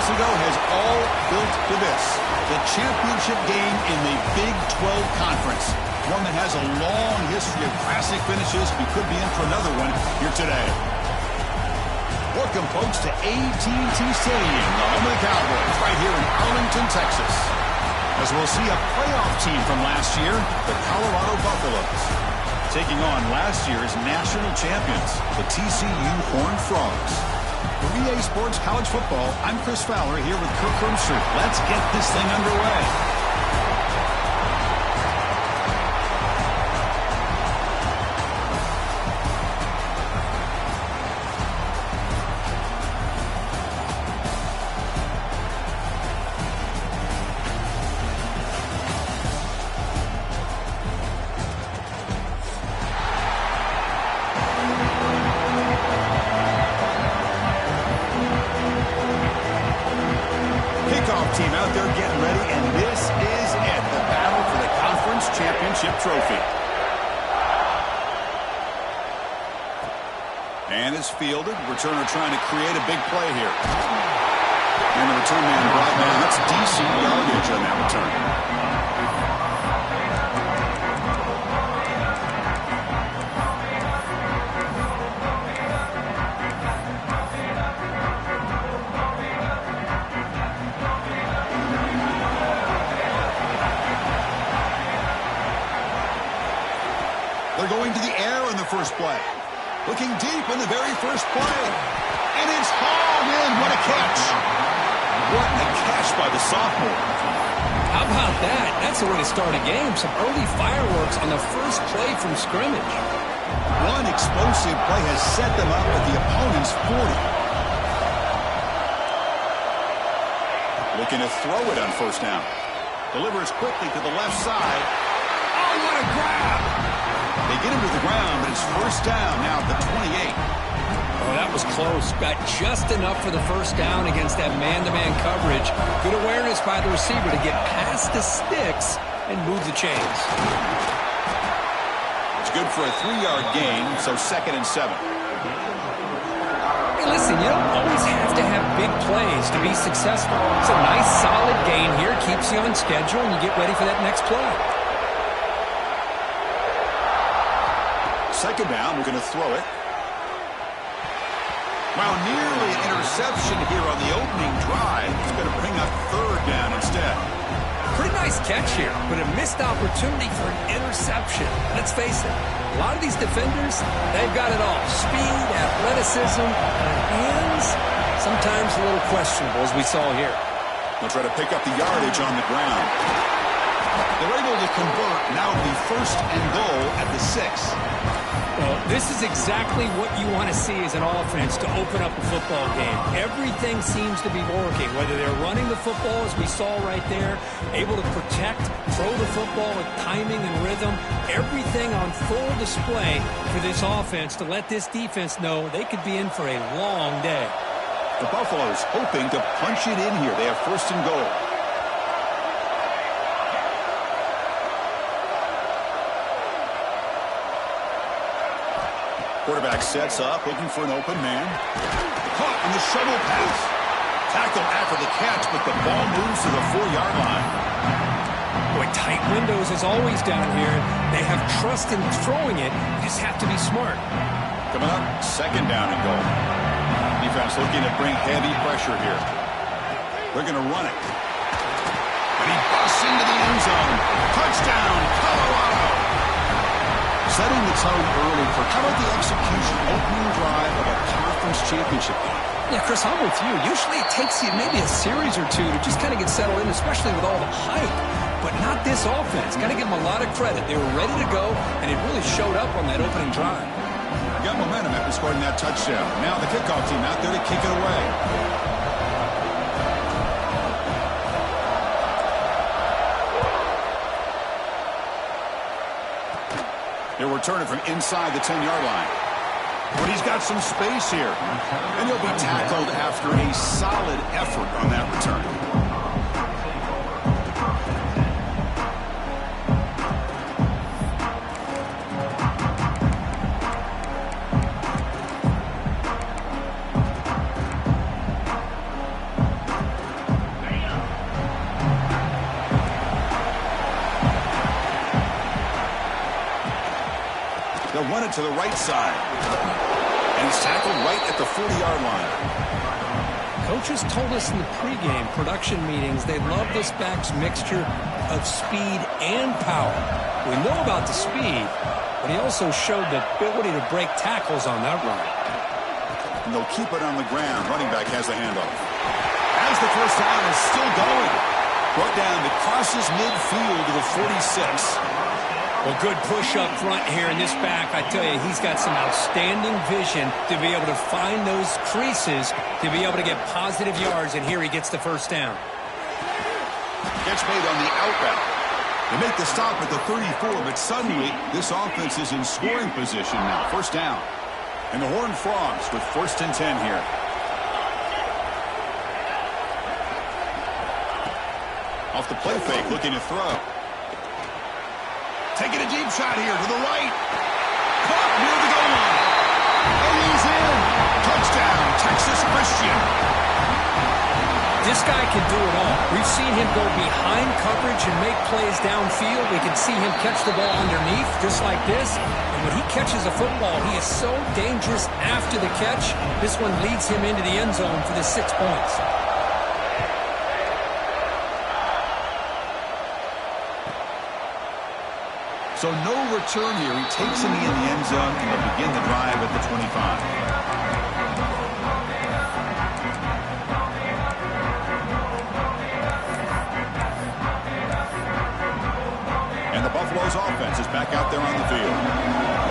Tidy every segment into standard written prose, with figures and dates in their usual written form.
ago has all built to this. The championship game in the Big 12 Conference. One that has a long history of classic finishes. We could be in for another one here today. Welcome, folks, to AT&T Stadium, the home of the Cowboys, right here in Arlington, Texas. As we'll see a playoff team from last year, the Colorado Buffaloes, taking on last year's national champions, the TCU Horned Frogs. For EA Sports College Football, I'm Chris Fowler here with Kirk Hermstreet. Let's get this thing underway. Team out there getting ready, and this is it, the battle for the conference championship trophy. And is fielded. Returner trying to create a big play here. And the return man brought down. That's decent yardage on that return. They're going to the air in the first play. Looking deep in the very first play. And it's hauled in. What a catch. What a catch by the sophomore. How about that? That's the way to start a game. Some early fireworks on the first play from scrimmage. One explosive play has set them up at the opponent's 40. Looking to throw it on first down. Delivers quickly to the left side. Oh, what a grab. They get him to the ground, but it's first down now at the 28. Oh, that was close. Got just enough for the first down against that man-to-man coverage. Good awareness by the receiver to get past the sticks and move the chains. It's good for a 3-yard gain, so 2nd and 7. Hey, listen, you don't always have to have big plays to be successful. It's a nice, solid gain here. Keeps you on schedule, and you get ready for that next play. Second down, we're going to throw it. Well, nearly an interception here on the opening drive. It's going to bring up third down instead. Pretty nice catch here, but a missed opportunity for an interception. Let's face it, a lot of these defenders, they've got it all. Speed, athleticism, and hands, sometimes a little questionable, as we saw here. They'll try to pick up the yardage on the ground. They're able to convert. Now it'll be 1st and goal at the 6. Well, this is exactly what you want to see as an offense to open up a football game. Everything seems to be working, whether they're running the football, as we saw right there, able to protect, throw the football with timing and rhythm, everything on full display for this offense to let this defense know they could be in for a long day. The Buffaloes hoping to punch it in here. They have 1st and goal. Quarterback sets up, looking for an open man. Caught in the shovel pass. Tackled after the catch, but the ball moves to the 4-yard line. Boy, tight windows as always down here. They have trust in throwing it. You just have to be smart. Coming up, 2nd down and goal. Defense looking to bring heavy pressure here. They're going to run it. And he busts into the end zone. Touchdown, Colorado. Setting the tone early for how about the execution, opening drive of a conference championship game. Yeah, Chris, I'm with you. Usually it takes you maybe a series or two to just kind of get settled in, especially with all the hype. But not this offense. Got to give them a lot of credit. They were ready to go, and it really showed up on that opening drive. Got momentum after scoring that touchdown. Now the kickoff team out there to kick it away. He'll return it from inside the 10-yard line. But he's got some space here. And he'll be tackled after a solid effort on that return. run it to the right side. And he's tackled right at the 40-yard line. Coaches told us in the pregame production meetings they love this back's mixture of speed and power. We know about the speed, but he also showed the ability to break tackles on that run. And they'll keep it on the ground. Running back has the handoff. As the first down is still going. Brought down that crosses midfield to the 46. Well, good push up front here in this back. I tell you, he's got some outstanding vision to be able to find those creases, to be able to get positive yards, and here he gets the first down. Catch made on the out route. They make the stop at the 34, but suddenly this offense is in scoring position now. First down. And the Horned Frogs with 1st and 10 here. Off the play fake, looking to throw. Taking a deep shot here to the right. Caught near the goal line. And he's in. Touchdown, Texas Christian. This guy can do it all. We've seen him go behind coverage and make plays downfield. We can see him catch the ball underneath, just like this. And when he catches a football, he is so dangerous after the catch. This one leads him into the end zone for the 6 points. So no return here. He takes him in the end zone, and they'll begin the drive at the 25. And the Buffalo's offense is back out there on the field.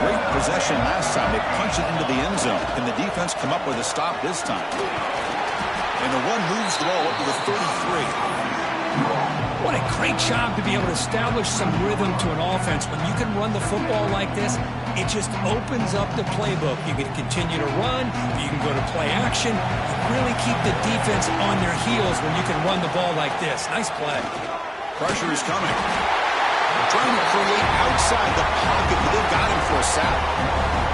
Great possession last time. They punch it into the end zone. Can the defense come up with a stop this time? And the one moves the ball up to the 33. What a great job to be able to establish some rhythm to an offense. When you can run the football like this, it just opens up the playbook. You can continue to run. You can go to play action. You really keep the defense on their heels when you can run the ball like this. Nice play. Pressure is coming. Trying to create outside the pocket, but they've got him for a sack.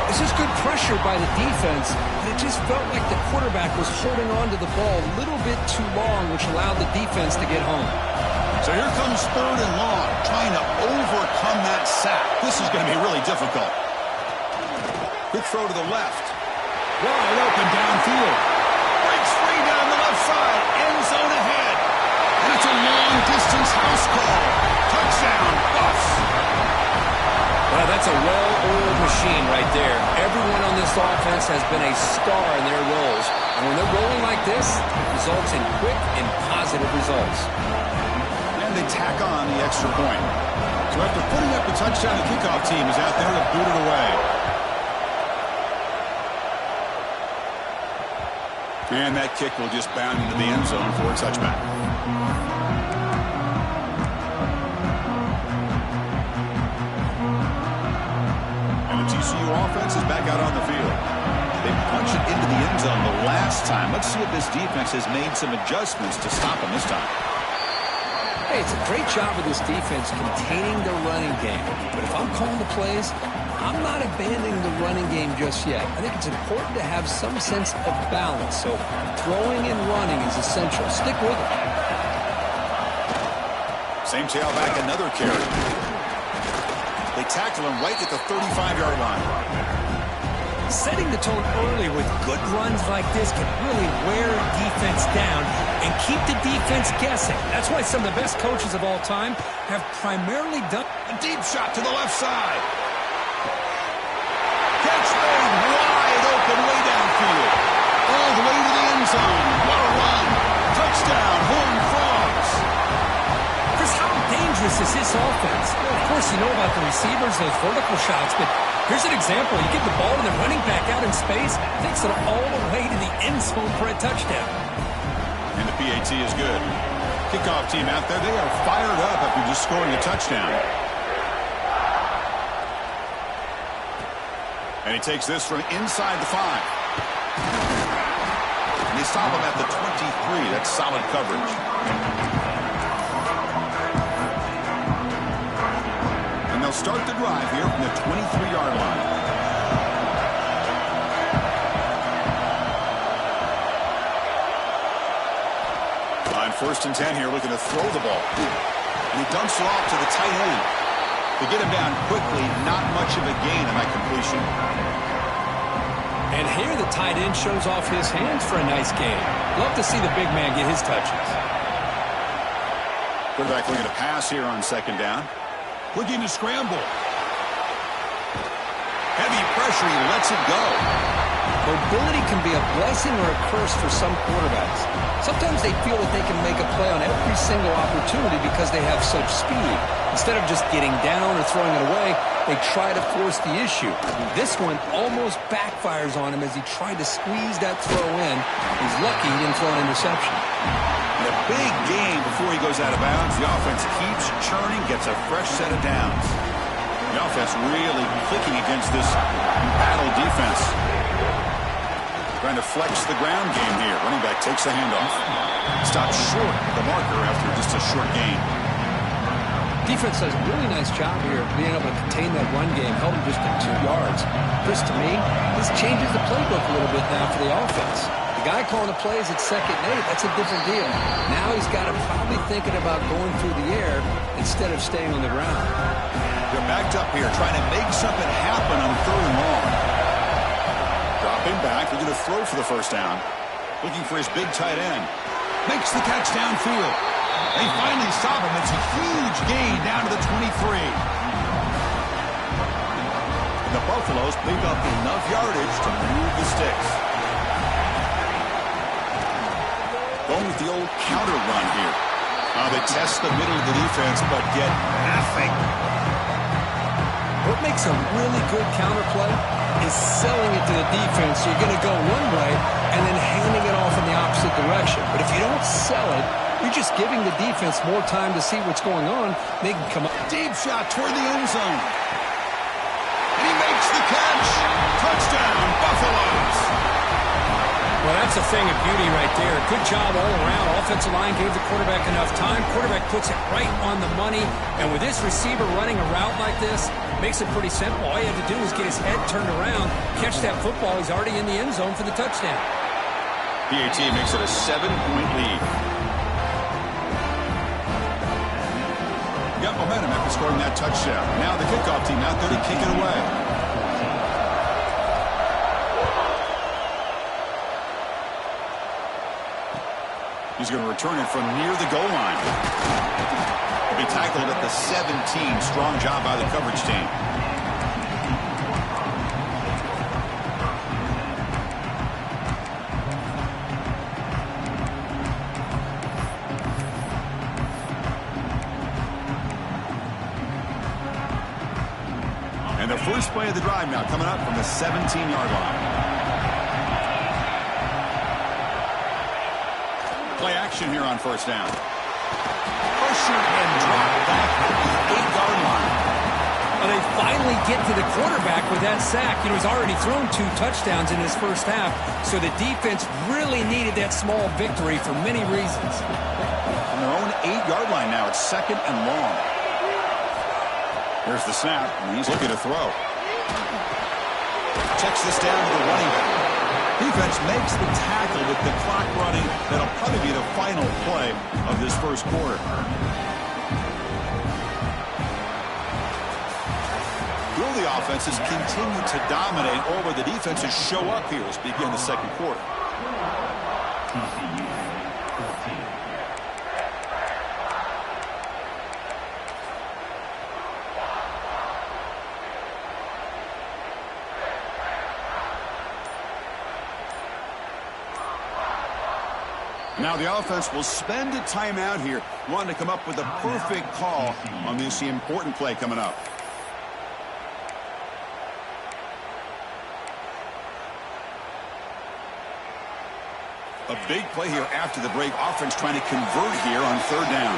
This is good pressure by the defense, but it just felt like the quarterback was holding on to the ball a little bit too long, which allowed the defense to get home. So here comes 3rd and long, trying to overcome that sack. This is going to be really difficult. Quick throw to the left. Wide open downfield. Breaks free down the left side. End zone ahead. And it's a long-distance house call. Touchdown, Buffs. Well, that's a well-oiled machine right there. Everyone on this offense has been a star in their roles. And when they're rolling like this, it results in quick and positive results. They tack on the extra point. So after putting up the touchdown, the kickoff team is out there to boot it away. And that kick will just bound into the end zone for a touchback. And the TCU offense is back out on the field. They punch it into the end zone the last time. Let's see if this defense has made some adjustments to stop them this time. Hey, it's a great job of this defense containing the running game. But if I'm calling the plays, I'm not abandoning the running game just yet. I think it's important to have some sense of balance. So throwing and running is essential. Stick with it. Same tailback, another carry. They tackle him right at the 35-yard line. Setting the tone early with good runs like this can really wear defense down and keep the defense guessing. That's why some of the best coaches of all time have primarily done a deep shot to the left side. Catch made wide open way downfield. All the way to the end zone. What a run. Touchdown, Horned Frogs. Chris, how dangerous is this offense? Well, of course, you know about the receivers, those vertical shots, but here's an example. You get the ball and the running back out in space, takes it all the way to the end zone for a touchdown. And the PAT is good. Kickoff team out there, they are fired up after just scoring a touchdown. And he takes this from inside the 5. And they stop him at the 23. That's solid coverage. And they'll start the drive here from the 23-yard line. On 1st and 10 here, looking to throw the ball. And he dumps it off to the tight end. To get him down quickly, not much of a gain on that completion. And here the tight end shows off his hands for a nice gain. Love to see the big man get his touches. Quarterback looking to pass here on second down. Looking to scramble. Heavy pressure, he lets it go. Mobility can be a blessing or a curse for some quarterbacks. Sometimes they feel that they can make a play on every single opportunity because they have such speed. Instead of just getting down or throwing it away, they try to force the issue. This one almost backfires on him as he tried to squeeze that throw in. He's lucky he didn't throw an interception. And a big gain before he goes out of bounds. The offense keeps churning, gets a fresh set of downs. The offense really clicking against this battle defense. Trying to flex the ground game here. Running back takes the handoff. Stops short of the marker after just a short gain. Defense does a really nice job here being able to contain that run game, held him just at 2 yards. Chris, to me, this changes the playbook a little bit now for the offense. The guy calling the plays at 2nd and 8, that's a different deal. Now he's got to probably thinking about going through the air instead of staying on the ground. They're backed up here, trying to make something happen on 3rd and long. Dropping back, looking to throw for the first down. Looking for his big tight end. Makes the catch downfield. They finally stop him. It's a huge gain down to the 23. And the Buffaloes pick up enough yardage to move the sticks. Going with the old counter run here. They test the middle of the defense, but get nothing. What makes a really good counter play is selling it to the defense. So you're going to go one way and then handing it off in the opposite direction. But if you don't sell it, you're just giving the defense more time to see what's going on. They can come up. Deep shot toward the end zone. And he makes the catch. Touchdown, Buffaloes. Well, that's a thing of beauty right there. Good job all around. Offensive line gave the quarterback enough time. Quarterback puts it right on the money. And with this receiver running a route like this, makes it pretty simple. All you have to do is get his head turned around, catch that football. He's already in the end zone for the touchdown. PAT makes it a 7-point lead. Got momentum after scoring that touchdown. Now the kickoff team out there to kick it away. He's going to return it from near the goal line. He'll be tackled at the 17. Strong job by the coverage team. And the first play of the drive now coming up from the 17-yard line. Play action here on first down. Pressured and dropped back at the 8-yard line. Well, they finally get to the quarterback with that sack. You know, he's already thrown 2 touchdowns in his first half, so the defense really needed that small victory for many reasons. On their own 8-yard line now, it's 2nd and long. There's the snap, and he's looking to throw. Checks this down to the running back. Defense makes the tackle with the clock running. That'll probably be the final play of this first quarter. Will the offenses continue to dominate, or will the defenses show up here as we begin the second quarter? Now the offense will spend a timeout here, wanting to come up with a perfect call on this important play coming up. A big play here after the break. Offense trying to convert here on 3rd down.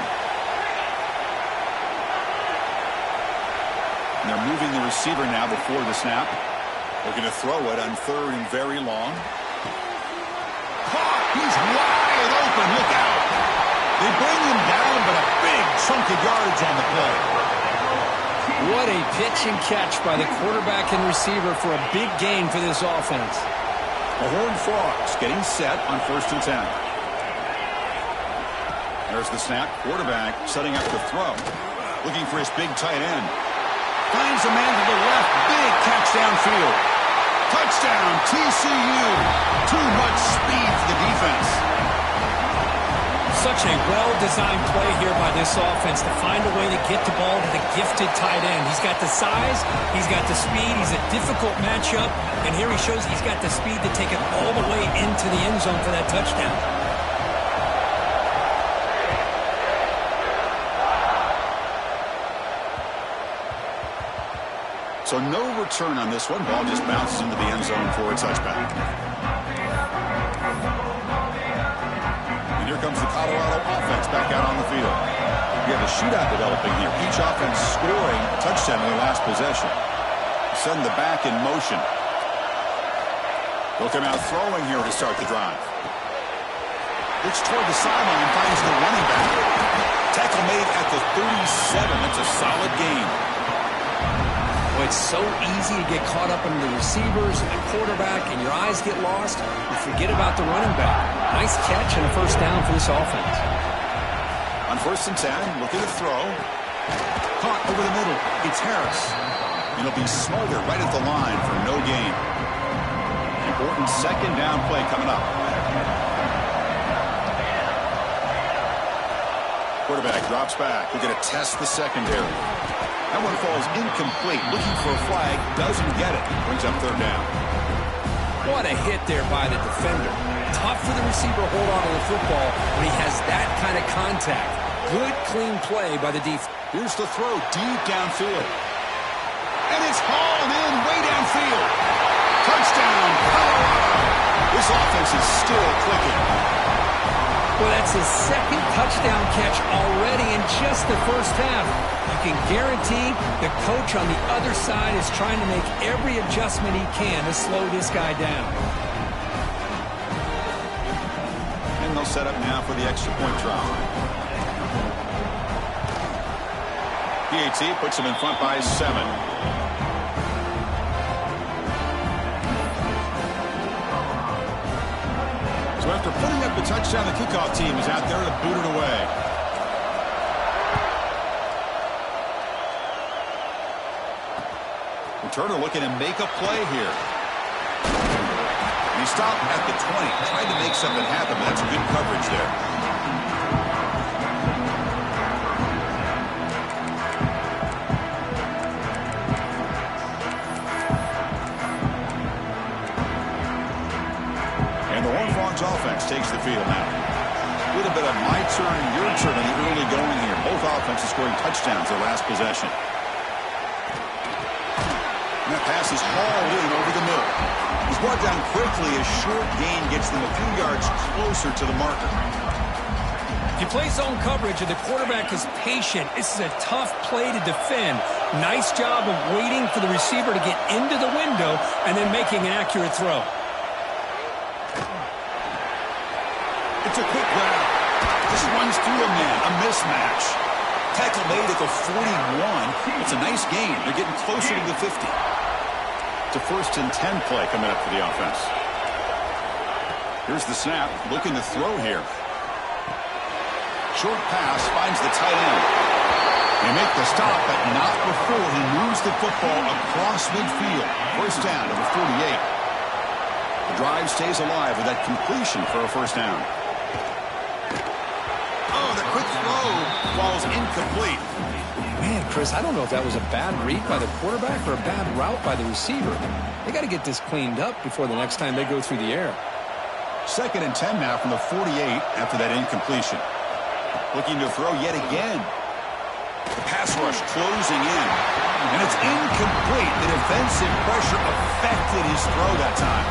And they're moving the receiver now before the snap. Looking to throw it on 3rd and very long. Caught! He's wide open. Look out! They bring him down, but a big chunk of yards on the play. What a pitch and catch by the quarterback and receiver for a big gain for this offense. The Horned Frogs getting set on 1st and 10. There's the snap. Quarterback setting up the throw. Looking for his big tight end. Finds a man to the left. Big catch downfield. Touchdown, TCU. Too much speed for the defense. Such a well-designed play here by this offense to find a way to get the ball to the gifted tight end. He's got the size, he's got the speed, he's a difficult matchup, and here he shows he's got the speed to take it all the way into the end zone for that touchdown. So no return on this one. Ball just bounces into the end zone for a touchback. And here comes the Colorado offense back out on the field. We have a shootout developing here. Each offense scoring a touchdown in their last possession. Send the back in motion. They'll come out throwing here to start the drive. Looks toward the sideline, finds the running back. Tackle made at the 37. That's a solid gain. Well, it's so easy to get caught up in the receivers and the quarterback, and your eyes get lost. You forget about the running back. Nice catch and a first down for this offense. On 1st and 10, looking to throw. Caught over the middle. It's Harris. And it'll be Smolder right at the line for no gain. Important second down play coming up. Quarterback drops back. We're going to test the secondary. That one falls incomplete. Looking for a flag. Doesn't get it. Brings up 3rd down. What a hit there by the defender. Tough for the receiver to hold on to the football when he has that kind of contact. Good, clean play by the defense. Here's the throw deep downfield. And it's hauled in way downfield. Touchdown, Colorado. This offense is still clicking. Well, that's his second touchdown catch already in just the first half. You can guarantee the coach on the other side is trying to make every adjustment he can to slow this guy down. And they'll set up now for the extra point try. PAT puts him in front by 7. So after putting up the touchdown, the kickoff team is out there to boot it away. Returner looking to make a play here. And he stopped at the 20, trying to make something happen, but that's good coverage there. Offense takes the field now. A little bit of my turn, your turn in the early going here. Both offenses scoring touchdowns their last possession. And that pass is hauled in over the middle. He's brought down quickly. A short gain gets them a few yards closer to the marker. If you play zone coverage and the quarterback is patient, this is a tough play to defend. Nice job of waiting for the receiver to get into the window and then making an accurate throw. It's a quick grab. Just runs through a man. A mismatch. Tackle made at the 41. It's a nice gain. They're getting closer to the 50. It's a 1st and 10 play coming up for the offense. Here's the snap. Looking to throw here. Short pass finds the tight end. They make the stop, but not before he moves the football across midfield. 1st down to the 48. The drive stays alive with that completion for a 1st down. Quick throw falls incomplete. Man, Chris, I don't know if that was a bad read by the quarterback or a bad route by the receiver. They got to get this cleaned up before the next time they go through the air. 2nd and 10 now from the 48 after that incompletion. Looking to throw yet again. The pass rush closing in. And it's incomplete. The defensive pressure affected his throw that time.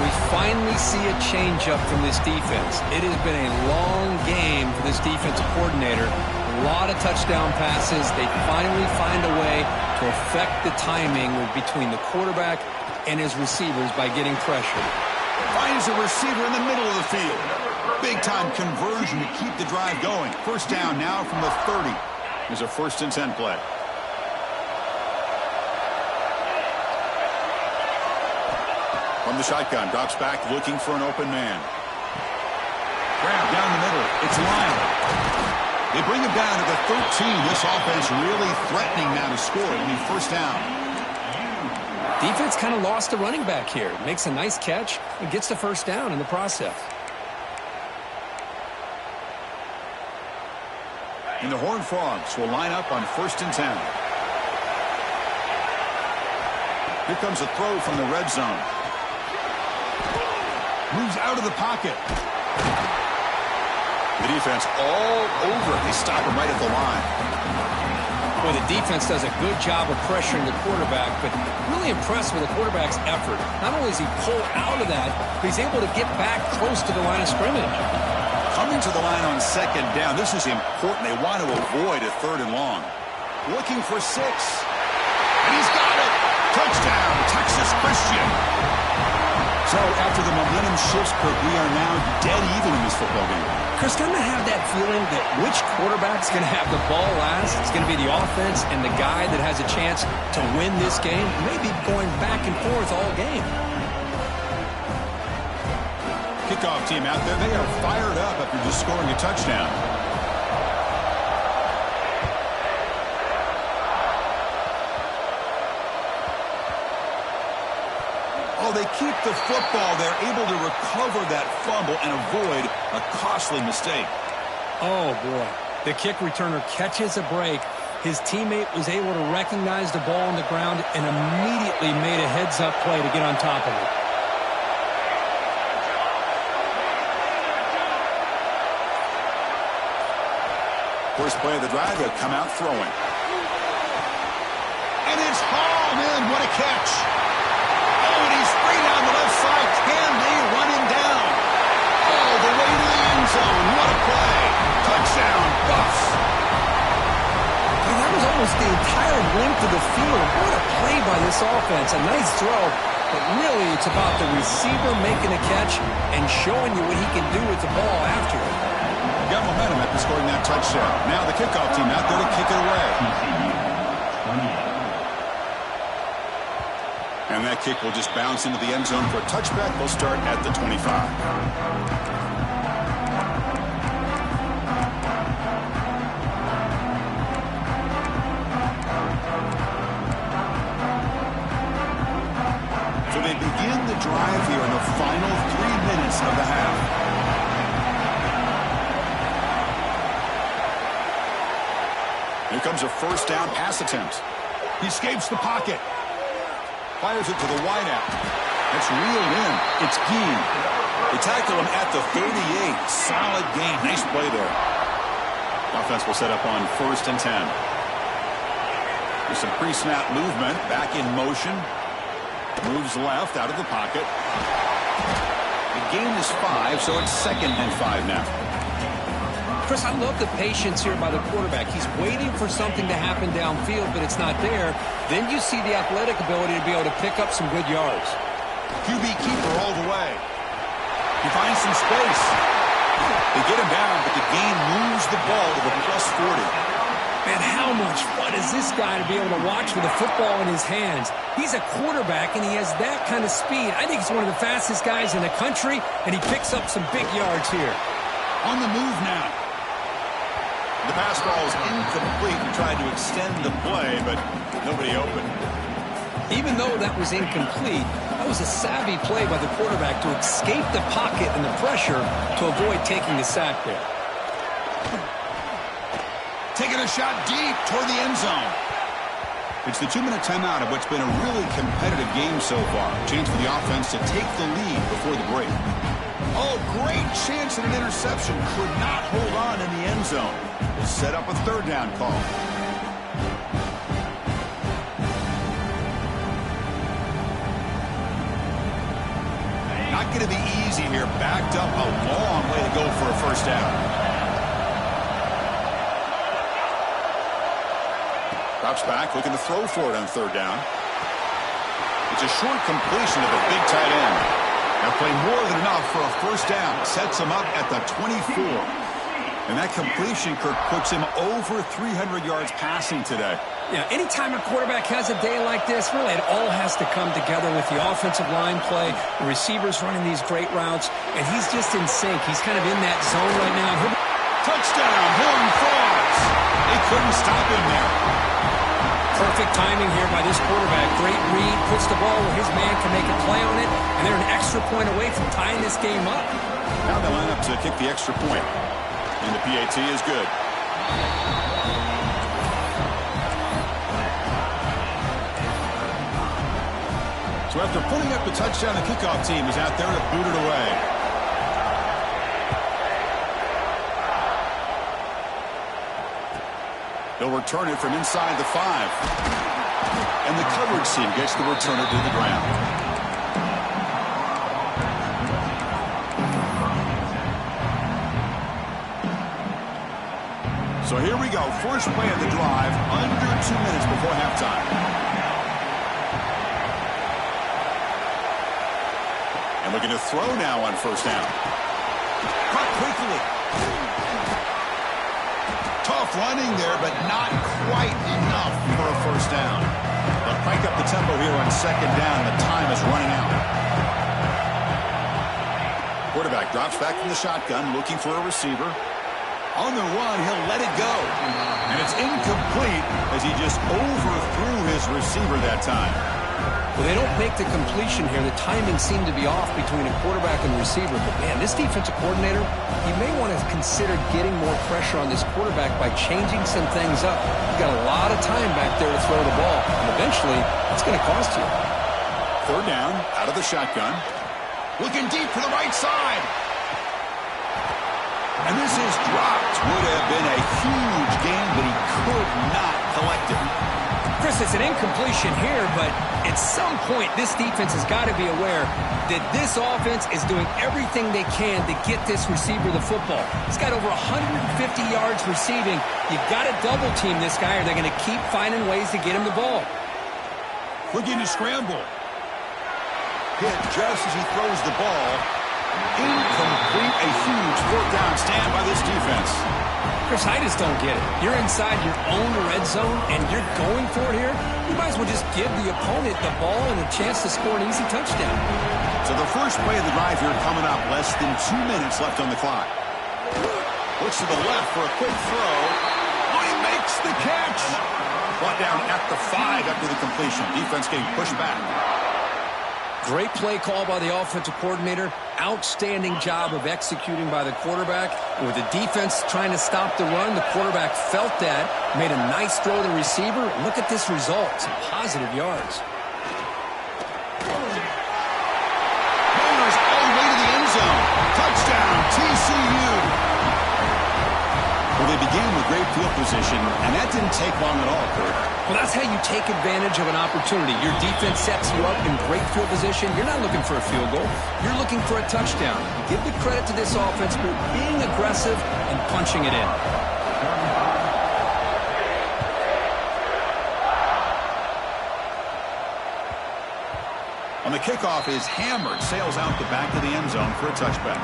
We finally see a change-up from this defense. It has been a long game for this defensive coordinator. A lot of touchdown passes. They finally find a way to affect the timing between the quarterback and his receivers by getting pressure. Finds a receiver in the middle of the field. Big-time conversion to keep the drive going. 1st down now from the 30. There's a 1st and 10 play. From the shotgun, drops back, looking for an open man. Grab down the middle. It's Lyle. They bring him down to the 13. This offense really threatening now to score. It'll be first down. Defense kind of lost the running back here. Makes a nice catch and gets the first down in the process. And the Horned Frogs will line up on 1st and 10. Here comes a throw from the red zone. Moves out of the pocket. The defense all over it. They stop him right at the line. Boy, the defense does a good job of pressuring the quarterback, but really impressed with the quarterback's effort. Not only does he pull out of that, but he's able to get back close to the line of scrimmage. Coming to the line on 2nd down. This is important. They want to avoid a 3rd and long. Looking for 6. And he's got it. Touchdown, Texas Christian. So after the momentum shifts, Kirk, we are now dead even in this football game. Chris, doesn't have that feeling that which quarterback's going to have the ball last? It's going to be the offense and the guy that has a chance to win this game. Maybe going back and forth all game. Kickoff team out there. They are fired up after just scoring a touchdown. Oh, they keep the football. They're able to recover that fumble and avoid a costly mistake. Oh, boy. The kick returner catches a break. His teammate was able to recognize the ball on the ground and immediately made a heads-up play to get on top of it. First play of the drive, they'll come out throwing. And it's hauled in. What a catch. Oh, and he's free down the left side. Can they run him down? All the way to the end zone. What a play. Touchdown, Buffs. Well, that was almost the entire length of the field. What a play by this offense. A nice throw, but really it's about the receiver making a catch and showing you what he can do with the ball after it. Got momentum after scoring that touchdown. Now the kickoff team out there to kick it away. And that kick will just bounce into the end zone for a touchback. They'll start at the 25. So they begin the drive here in the final 3 minutes of the half. Here comes a first down pass attempt. He escapes the pocket. Fires it to the wideout. It's reeled in. It's Geen. They tackle him at the 38. Solid game. Nice play there. Offense will set up on 1st and 10. There's some pre-snap movement. Back in motion. Moves left out of the pocket. The gain is 5, so it's 2nd and 5 now. Chris, I love the patience here by the quarterback. He's waiting for something to happen downfield, but it's not there. Then you see the athletic ability to be able to pick up some good yards. QB keeper all the way. He finds some space. They get him down, but the gain moves the ball to the plus 40. Man, how much fun is this guy to be able to watch with a football in his hands? He's a quarterback, and he has that kind of speed. I think he's one of the fastest guys in the country, and he picks up some big yards here. On the move now. The pass ball is incomplete. He tried to extend the play, but nobody open. Even though that was incomplete, that was a savvy play by the quarterback to escape the pocket and the pressure to avoid taking the sack there. Taking a shot deep toward the end zone. It's the 2-minute timeout of what's been a really competitive game so far. Chance for the offense to take the lead before the break. Oh, great chance at an interception. Could not hold on in the end zone. We'll set up a 3rd down call. Not going to be easy here. Backed up a long way to go for a first down. Drops back, looking to throw for it on 3rd down. It's a short completion of a big tight end. Now play more than enough for a first down. Sets him up at the 24. And that completion, Kirk, puts him over 300 yards passing today. Yeah, anytime a quarterback has a day like this, really it all has to come together with the offensive line play, the receivers running these great routes, and he's just in sync. He's kind of in that zone right now. Touchdown, Horned Frogs. couldn't stop him there. Perfect timing here by this quarterback. Great read, puts the ball where his man can make a play on it, and they're an extra point away from tying this game up. Now they line up to kick the extra point, and the PAT is good. So after putting up the touchdown, the kickoff team is out there to boot it away. They'll return it from inside the 5. And the coverage team gets the returner to the ground. So here we go. First play of the drive, under 2 minutes before halftime. And looking to throw now on first down. Caught quickly. Tough running there, but not quite enough for a first down. They'll crank up the tempo here on second down. The time is running out. Quarterback drops back from the shotgun, looking for a receiver. On the run, he'll let it go. And it's incomplete as he just overthrew his receiver that time. Well, they don't make the completion here. The timing seemed to be off between a quarterback and receiver. But, man, this defensive coordinator, he may want to consider getting more pressure on this quarterback by changing some things up. You've got a lot of time back there to throw the ball. And eventually, it's going to cost you. Third down, out of the shotgun. Looking deep for the right side. And this is dropped. Would have been a huge gain, but he could not collect it. Chris, it's an incompletion here, but at some point, this defense has got to be aware that this offense is doing everything they can to get this receiver the football. He's got over 150 yards receiving. You've got to double team this guy, or they're going to keep finding ways to get him the ball. Looking to scramble. Hit just as he throws the ball. Incomplete. A huge fourth down stand by this defense. Chris, I just don't get it. You're inside your own red zone, and you're going for it here? You might as well just give the opponent the ball and a chance to score an easy touchdown. So the first play of the drive here coming up. Less than 2 minutes left on the clock. Looks to the left for a quick throw. Oh, he makes the catch. Brought down at the 5 after the completion. Defense getting pushed back. Great play call by the offensive coordinator. Outstanding job of executing by the quarterback. And with the defense trying to stop the run, the quarterback felt that, made a nice throw to the receiver. Look at this result. Some positive yards. Runners all the way to the end zone. Touchdown, TCU. Well, they began with great field position, and that didn't take long at all, Kurt. Well, that's how you take advantage of an opportunity. Your defense sets you up in great field position. You're not looking for a field goal. You're looking for a touchdown. Give the credit to this offense for being aggressive and punching it in. On the kickoff is hammered, sails out the back of the end zone for a touchback.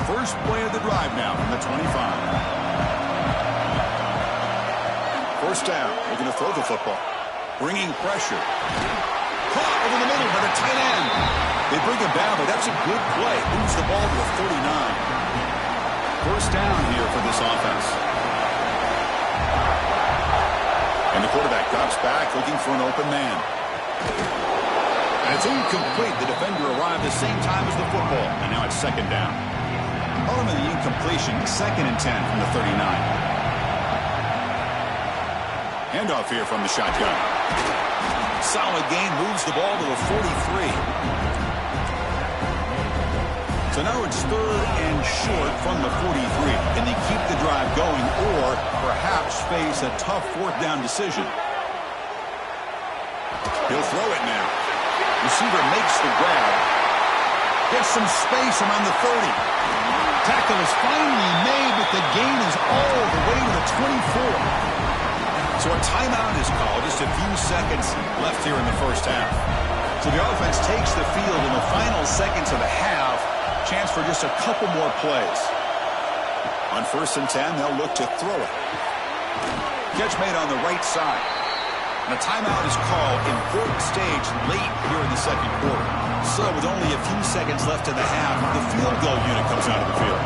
First play of the drive now from the 25. First down, looking to throw the football. Bringing pressure. Caught over the middle by the tight end. They bring him down, but that's a good play. Moves the ball to a 39. First down here for this offense. And the quarterback drops back, looking for an open man. And it's incomplete. The defender arrived the same time as the football. And now it's second down. Problem of the incompletion, 2nd and 10 from the 39. Handoff here from the shotgun. Solid gain, moves the ball to a 43. So now it's 3rd and short from the 43. Can they keep the drive going or perhaps face a tough 4th down decision? He'll throw it now. Receiver makes the grab. Gets some space around the 30. Tackle is finally made, but the gain is all the way to the 24. So a timeout is called. Just a few seconds left here in the first half. So the offense takes the field in the final seconds of the half. Chance for just a couple more plays. On 1st and 10, they'll look to throw it. Catch made on the right side. And a timeout is called. Important stage late here in the second quarter. So with only a few seconds left in the half, the field goal unit comes out of the field.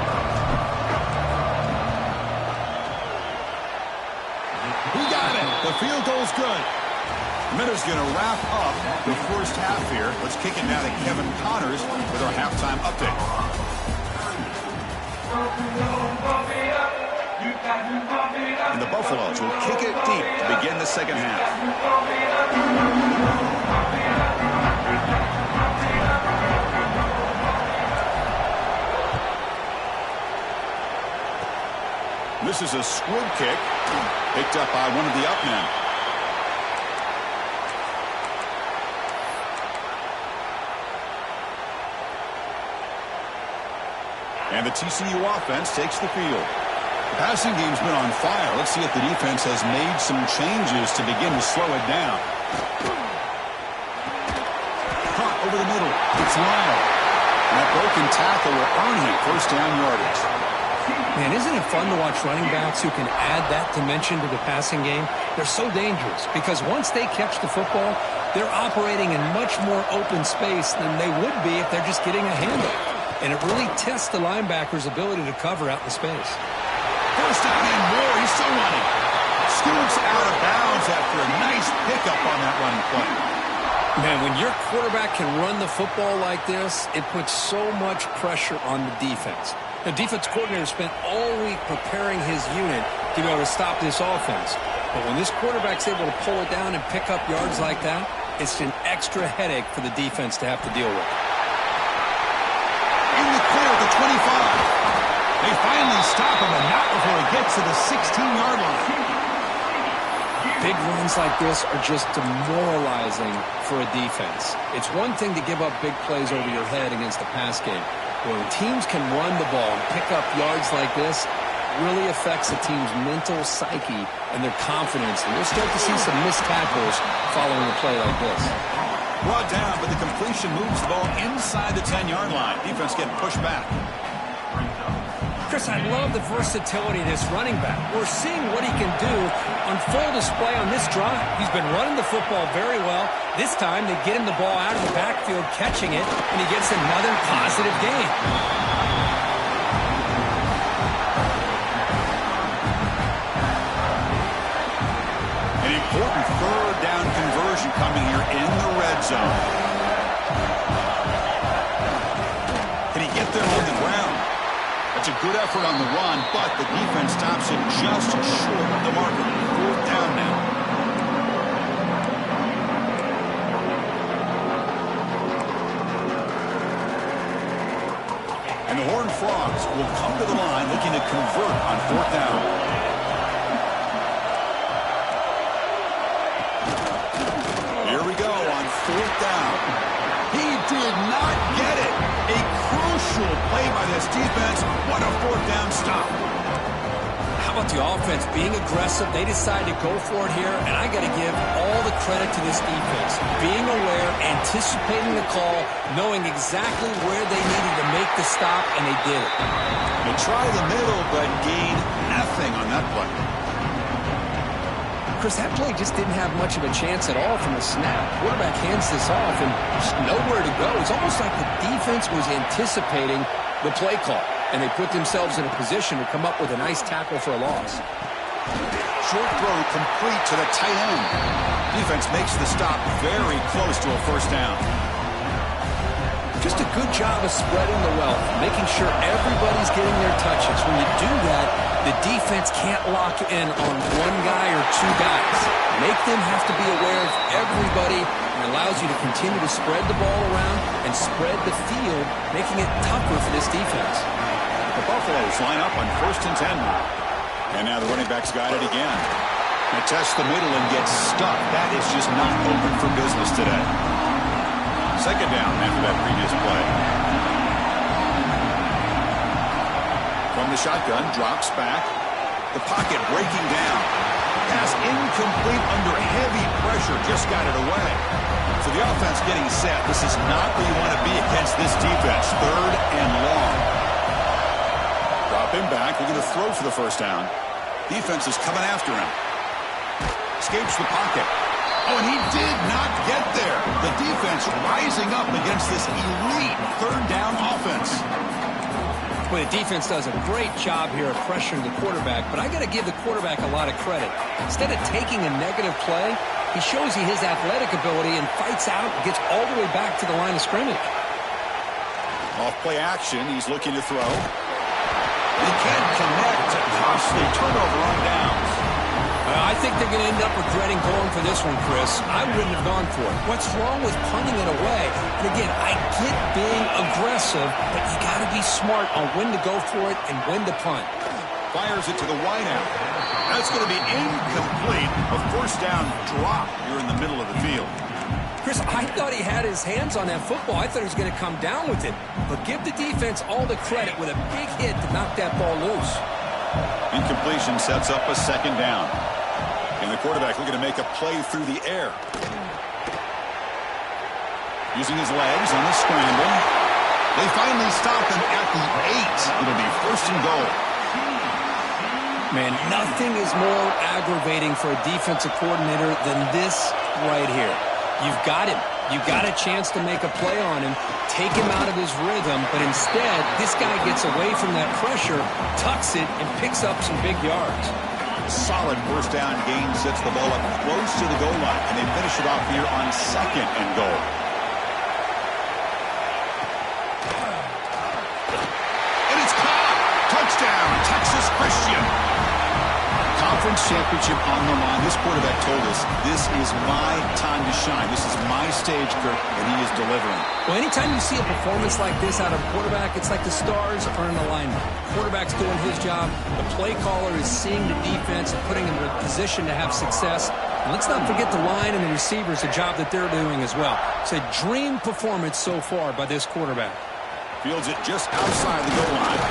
He got it. The field goal's good. Minter's going to wrap up the first half here. Let's kick it now to Kevin Connors with our halftime update. And the Buffaloes will kick it deep to begin the second half. This is a squib kick picked up by one of the up men. And the TCU offense takes the field. The passing game's been on fire. Let's see if the defense has made some changes to begin to slow it down. Caught over the middle. It's Lyle. And that broken tackle will earn him first down yardage. Man, isn't it fun to watch running backs who can add that dimension to the passing game? They're so dangerous because once they catch the football, they're operating in much more open space than they would be if they're just getting a handle. And it really tests the linebacker's ability to cover out the space. First down and more. He's still running. Scoots out of bounds after a nice pickup on that running play. Man, when your quarterback can run the football like this, it puts so much pressure on the defense. The defense coordinator spent all week preparing his unit to be able to stop this offense. But when this quarterback's able to pull it down and pick up yards like that, it's an extra headache for the defense to have to deal with. In the clear at the 25. They finally stop him, and not before he gets to the 16-yard line. Big runs like this are just demoralizing for a defense. It's one thing to give up big plays over your head against the pass game. When teams can run the ball and pick up yards like this, it really affects a team's mental psyche and their confidence. And you'll start to see some missed tackles following a play like this. Brought down, but the completion moves the ball inside the 10-yard line. Defense getting pushed back. Chris, I love the versatility of this running back. We're seeing what he can do on full display on this drive. He's been running the football very well. This time they get him the ball out of the backfield, catching it, and he gets another positive gain. An important third down conversion coming here in the red zone. Can he get there on the ground? That's a good effort on the run, but the defense stops it just short of the marker. Fourth down now. And the Horned Frogs will come to the line looking to convert on fourth down. Here we go on fourth down. He did not get it. A crucial play by this defense. What a fourth down stop. How about the offense being aggressive? They decide to go for it here, and I got to give all the credit to this defense. Being aware, anticipating the call, knowing exactly where they needed to make the stop, and they did it. They try the middle, but gain nothing on that play. Chris, that play just didn't have much of a chance at all from the snap. Quarterback hands this off and just nowhere to go. It's almost like the defense was anticipating the play call, and they put themselves in a position to come up with a nice tackle for a loss. Short throw complete to the tight end. Defense makes the stop very close to a first down. Just a good job of spreading the wealth, making sure everybody's getting their touches. When you do that, the defense can't lock in on one guy or two guys. Make them have to be aware of everybody, and allows you to continue to spread the ball around and spread the field, making it tougher for this defense. The Buffaloes line up on 1st and 10 now. And now the running back's got it again. They test the middle and get stuck. That is just not open for business today. Second down after that previous play. From the shotgun, drops back. The pocket breaking down. Pass incomplete under heavy pressure. Just got it away. So the offense getting set. This is not where you want to be against this defense. Third and long. Drop him back. Looking to throw for the first down. Defense is coming after him. Escapes the pocket. Oh, and he did not get there. The defense rising up against this elite third down offense. Well, the defense does a great job here of pressuring the quarterback, but I got to give the quarterback a lot of credit. Instead of taking a negative play, he shows you his athletic ability and fights out and gets all the way back to the line of scrimmage. Off play action, he's looking to throw. He can't connect. A costly turnover on downs. I think they're going to end up regretting going for this one, Chris. I wouldn't have gone for it. What's wrong with punting it away? And again, I get being aggressive, but you got to be smart on when to go for it and when to punt. Fires it to the wideout. That's going to be incomplete. A first down drop here in the middle of the field. Chris, I thought he had his hands on that football. I thought he was going to come down with it. But give the defense all the credit with a big hit to knock that ball loose. Incompletion sets up a second down. And the quarterback looking to make a play through the air. Using his legs on the scramble. They finally stop him at the 8. It'll be first and goal. Man, nothing is more aggravating for a defensive coordinator than this right here. You've got him. You've got a chance to make a play on him, take him out of his rhythm, but instead, this guy gets away from that pressure, tucks it, and picks up some big yards. Solid first down gain sets the ball up close to the goal line, and they finish it off here on second and goal. And it's caught! Touchdown, Texas Christian! Conference championship on the line. This quarterback told us, this is my time to shine. This is my stage, Kirk, and he is delivering. Well, anytime you see a performance like this out of a quarterback, it's like the stars are in alignment. Quarterback's doing his job. The play caller is seeing the defense and putting him in a position to have success. And let's not forget the line and the receivers, the job that they're doing as well. It's a dream performance so far by this quarterback. Fields it just outside the goal line.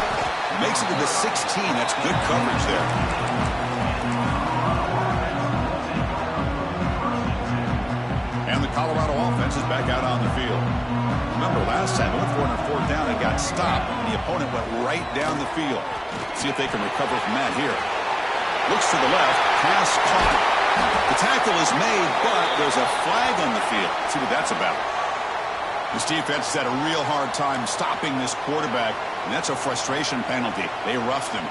Makes it to the 16. That's good coverage there. And the Colorado offense is back out on the field. Remember, last time they went for it on fourth down and got stopped, and the opponent went right down the field. See if they can recover from that here. Looks to the left, pass caught. The tackle is made, but there's a flag on the field. Let's see what that's about. This defense has had a real hard time stopping this quarterback, and that's a frustration penalty. They roughed him.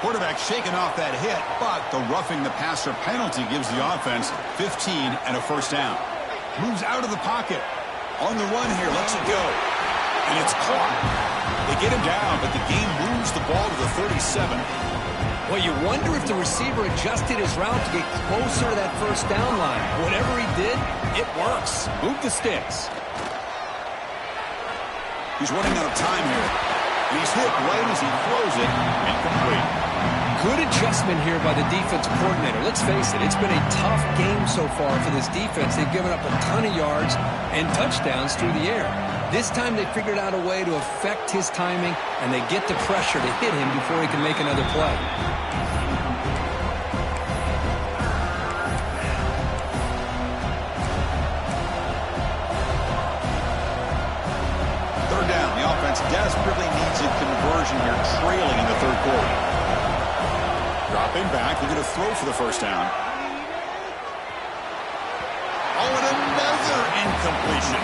Quarterback shaking off that hit, but the roughing the passer penalty gives the offense 15 and a first down. Moves out of the pocket. On the run here, lets it go. And it's caught. They get him down, but the game moves the ball to the 37. Well, you wonder if the receiver adjusted his route to get closer to that first down line. Whatever he did, it works. Move the sticks. He's running out of time here. And he's hit right as he throws it. Incomplete. Good adjustment here by the defensive coordinator. Let's face it, it's been a tough game so far for this defense. They've given up a ton of yards and touchdowns through the air. This time they figured out a way to affect his timing, and they get the pressure to hit him before he can make another play. Third down. The offense desperately needs a conversion here, trailing in the third quarter. Dropping back, we're going to throw for the first down. Oh, and another incompletion.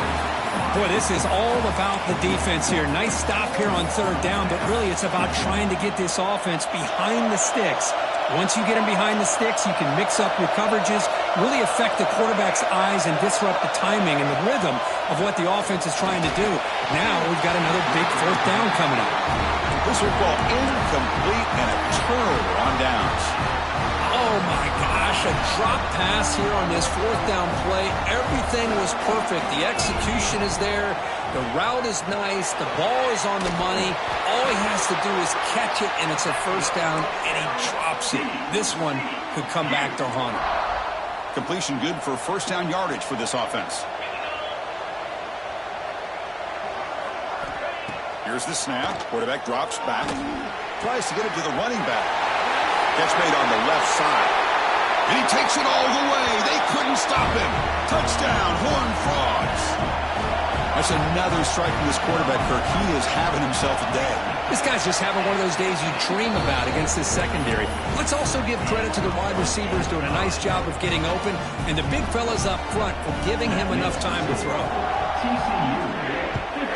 Boy, this is all about the defense here. Nice stop here on third down, but really it's about trying to get this offense behind the sticks. Once you get them behind the sticks, you can mix up your coverages, really affect the quarterback's eyes and disrupt the timing and the rhythm of what the offense is trying to do. Now we've got another big fourth down coming up. This will ball incomplete and a turnover on downs. Oh, my gosh, a drop pass here on this fourth down play. Everything was perfect. The execution is there. The route is nice. The ball is on the money. All he has to do is catch it, and it's a first down, and he drops it. This one could come back to haunt him. Completion good for first down yardage for this offense. Here's the snap. Quarterback drops back. Tries to get it to the running back. Catch made on the left side. And he takes it all the way. They couldn't stop him. Touchdown, Horned Frogs. That's another strike from this quarterback, Kirk. He is having himself a day. This guy's just having one of those days you dream about against this secondary. Let's also give credit to the wide receivers doing a nice job of getting open, and the big fellas up front for giving him enough time to throw. TCU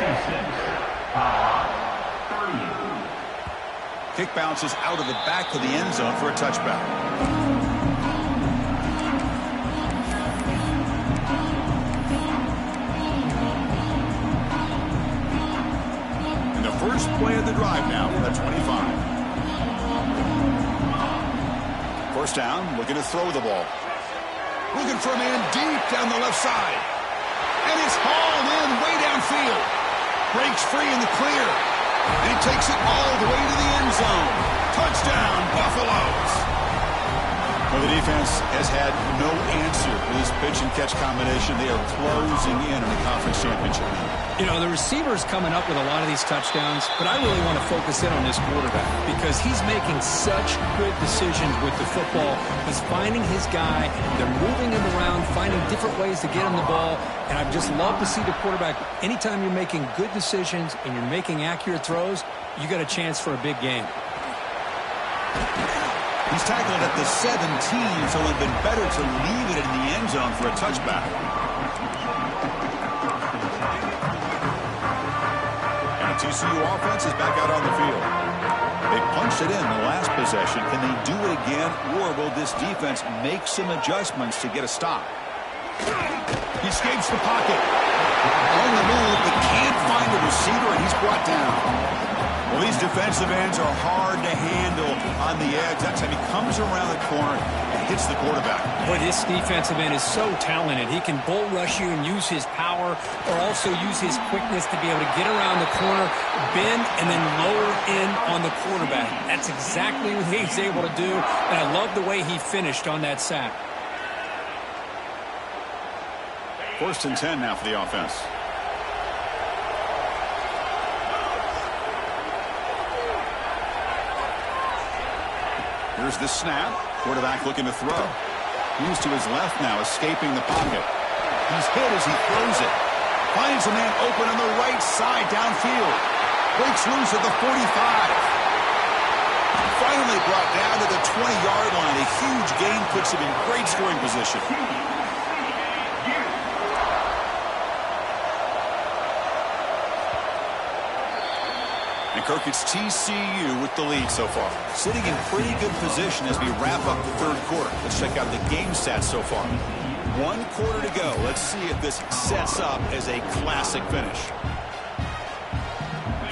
56. Kick bounces out of the back of the end zone for a touchback. First play of the drive now from the 25. First down, looking to throw the ball. Looking for a man deep down the left side. And it's hauled in way downfield. Breaks free in the clear. And he takes it all the way to the end zone. Touchdown, Buffaloes. Well, the defense has had no answer for this pitch and catch combination. They are closing in on the conference championship now. You know, the receiver's coming up with a lot of these touchdowns, but I really want to focus in on this quarterback because he's making such good decisions with the football. He's finding his guy. They're moving him around, finding different ways to get him the ball, and I've just love to see the quarterback. Anytime you're making good decisions and you're making accurate throws, you got a chance for a big game. He's tackled at the 17, so it would have been better to leave it in the end zone for a touchback. And the TCU offense is back out on the field. They punched it in the last possession. Can they do it again, or will this defense make some adjustments to get a stop? He escapes the pocket. On the move, but can't find a receiver, and he's brought down. Well, these defensive ends are hard to handle on the edge. That time he comes around the corner and hits the quarterback. Boy, this defensive end is so talented. He can bull rush you and use his power, or also use his quickness to be able to get around the corner, bend, and then lower in on the quarterback. That's exactly what he's able to do, and I love the way he finished on that sack. First and 10 now for the offense. Here's the snap. Quarterback looking to throw. Moves to his left now, escaping the pocket. He's hit as he throws it. Finds a man open on the right side downfield. Breaks loose at the 45. Finally brought down to the 20-yard line. A huge gain puts him in great scoring position. And Kirk, it's TCU with the lead so far. Sitting in pretty good position as we wrap up the third quarter. Let's check out the game stats so far. 1 quarter to go. Let's see if this sets up as a classic finish.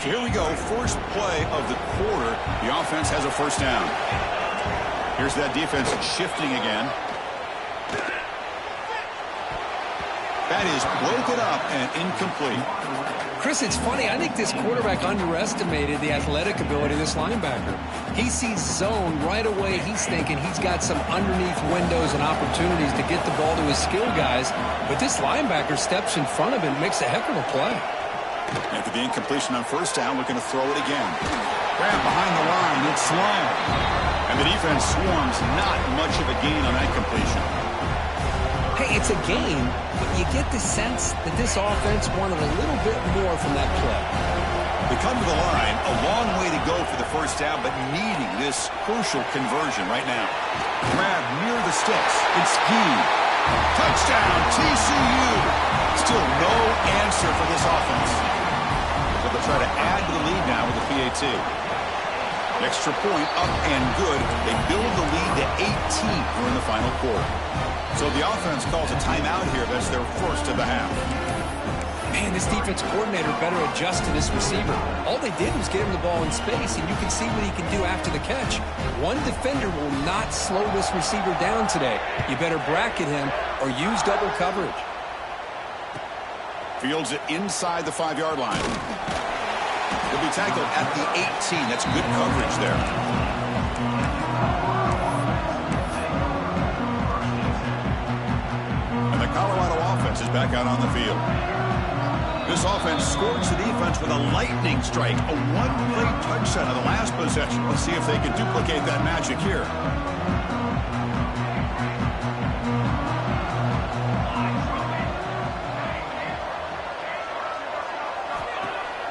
So here we go. First play of the quarter. The offense has a first down. Here's that defense shifting again. That is broken up and incomplete. Chris, it's funny. I think this quarterback underestimated the athletic ability of this linebacker. He sees zone right away. He's thinking he's got some underneath windows and opportunities to get the ball to his skill guys. But this linebacker steps in front of him and makes a heck of a play. After the incompletion on first down, looking to throw it again. Grab behind the line. It's Sloan. And the defense swarms. Not much of a gain on that completion. Hey, it's a game, but you get the sense that this offense wanted a little bit more from that play. They come to the line, a long way to go for the first down, but needing this crucial conversion right now. Grab near the sticks. It's Gee. Touchdown, TCU. Still no answer for this offense. But they'll try to add to the lead now with the PAT. Extra point up and good. They build the lead to 18 during the final quarter. So the offense calls a timeout here. That's their first of the half. Man, this defense coordinator better adjust to this receiver. All they did was get him the ball in space, and you can see what he can do after the catch. One defender will not slow this receiver down today. You better bracket him or use double coverage. Fields it inside the 5-yard line. He'll be tackled at the 18. That's good coverage there. And the Colorado offense is back out on the field. This offense scores the defense with a lightning strike, a one-play touchdown on the last possession. Let's see if they can duplicate that magic here.